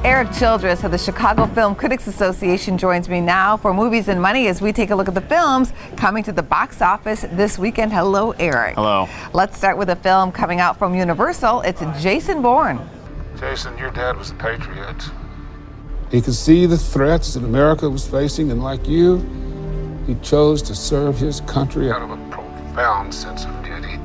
Erik Childress of the Chicago Film Critics Association joins me now for Movies and Money as we take a look at the films coming to the box office this weekend. Hello, Erik. Hello. Let's start with a film coming out from Universal. It's Jason Bourne. Jason, your dad was a patriot. He could see the threats that America was facing, and like you, he chose to serve his country Out of a profound sense of duty.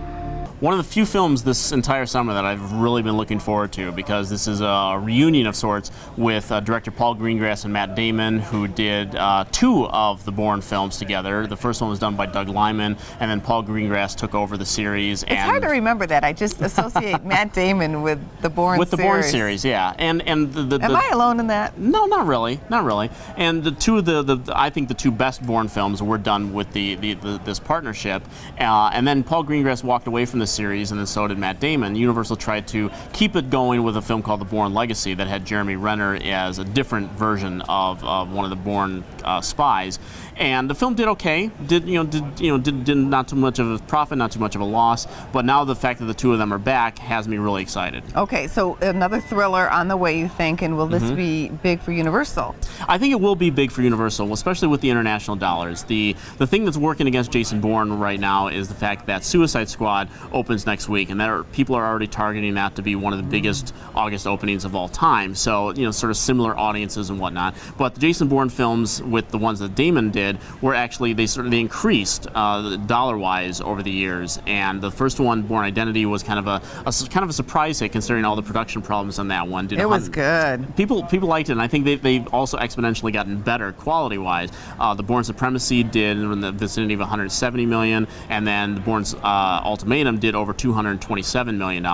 One of the few films this entire summer that I've really been looking forward to, because this is a reunion of sorts with director Paul Greengrass and Matt Damon, who did two of the Bourne films together. The first one was done by Doug Liman, and then Paul Greengrass took over the series. It's hard to remember that. I just associate Matt Damon with the Bourne series. With the Bourne series, yeah. And Am I alone in that? No, not really, not really. And the two of I think the two best Bourne films were done with this partnership. And then Paul Greengrass walked away from the series, and then so did Matt Damon. Universal tried to keep it going with a film called The Bourne Legacy that had Jeremy Renner as a different version of one of the Bourne spies. And the film did okay. Did not too much of a profit, not too much of a loss. But now the fact that the two of them are back has me really excited. Okay, so another thriller on the way, you think, and will this be big for Universal? I think it will be big for Universal, especially with the international dollars. The thing that's working against Jason Bourne right now is the fact that Suicide Squad opens next week, and people are already targeting that to be one of the biggest August openings of all time. So, sort of similar audiences and whatnot. But the Jason Bourne films, with the ones that Damon did, were actually they increased dollar-wise over the years. And the first one, Bourne Identity, was kind of a surprise hit considering all the production problems on that one. It was good. People liked it, and I think they've also exponentially gotten better quality-wise. The Bourne Supremacy did in the vicinity of $170 million, and then the Bourne's Ultimatum did over $227 million.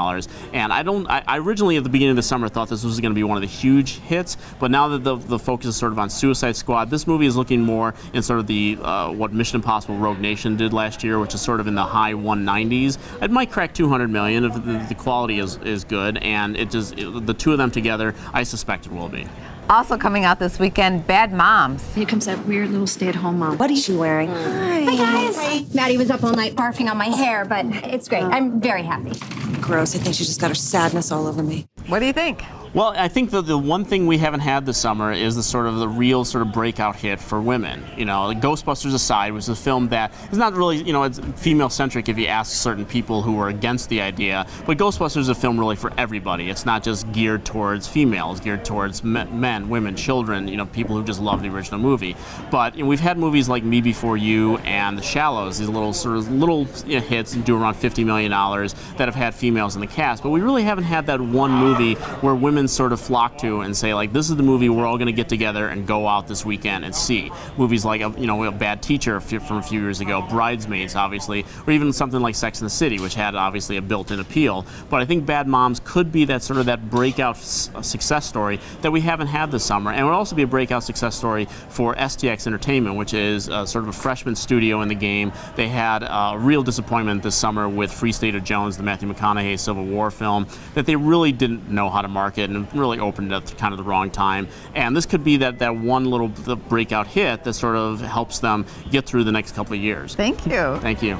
And I originally at the beginning of the summer thought this was going to be one of the huge hits, but now that the focus is sort of on Suicide Squad, this movie is looking more in sort of the what Mission Impossible Rogue Nation did last year, which is sort of in the high 190s. It might crack 200 million if the quality is good, and the two of them together, I suspect it will be. Also coming out this weekend, Bad Moms. Here comes that weird little stay-at-home mom. What is she wearing? Hi. Hi, guys. Hi. Maddie was up all night barfing on my hair, but it's great. I'm very happy. Gross. I think she just got her sadness all over me. What do you think? Well, I think the one thing we haven't had this summer is the real breakout hit for women. Ghostbusters aside, was a film that is not really, it's female-centric if you ask certain people who were against the idea, but Ghostbusters is a film really for everybody. It's not just geared towards females, geared towards men, women, children, people who just love the original movie. But we've had movies like Me Before You and The Shallows, these little hits and do around $50 million that have had females in the cast, but we really haven't had that one movie where women sort of flock to and say, like, this is the movie we're all going to get together and go out this weekend and see. Movies like, A Bad Teacher from a few years ago, Bridesmaids, obviously, or even something like Sex and the City, which had obviously a built-in appeal. But I think Bad Moms could be that breakout success story that we haven't had this summer, and it would also be a breakout success story for STX Entertainment, which is sort of a freshman studio in the game. They had a real disappointment this summer with Free State of Jones, the Matthew McConaughey Civil War film, that they really didn't know how to market and really opened at kind of the wrong time. And this could be that one little breakout hit that sort of helps them get through the next couple of years. Thank you. Thank you.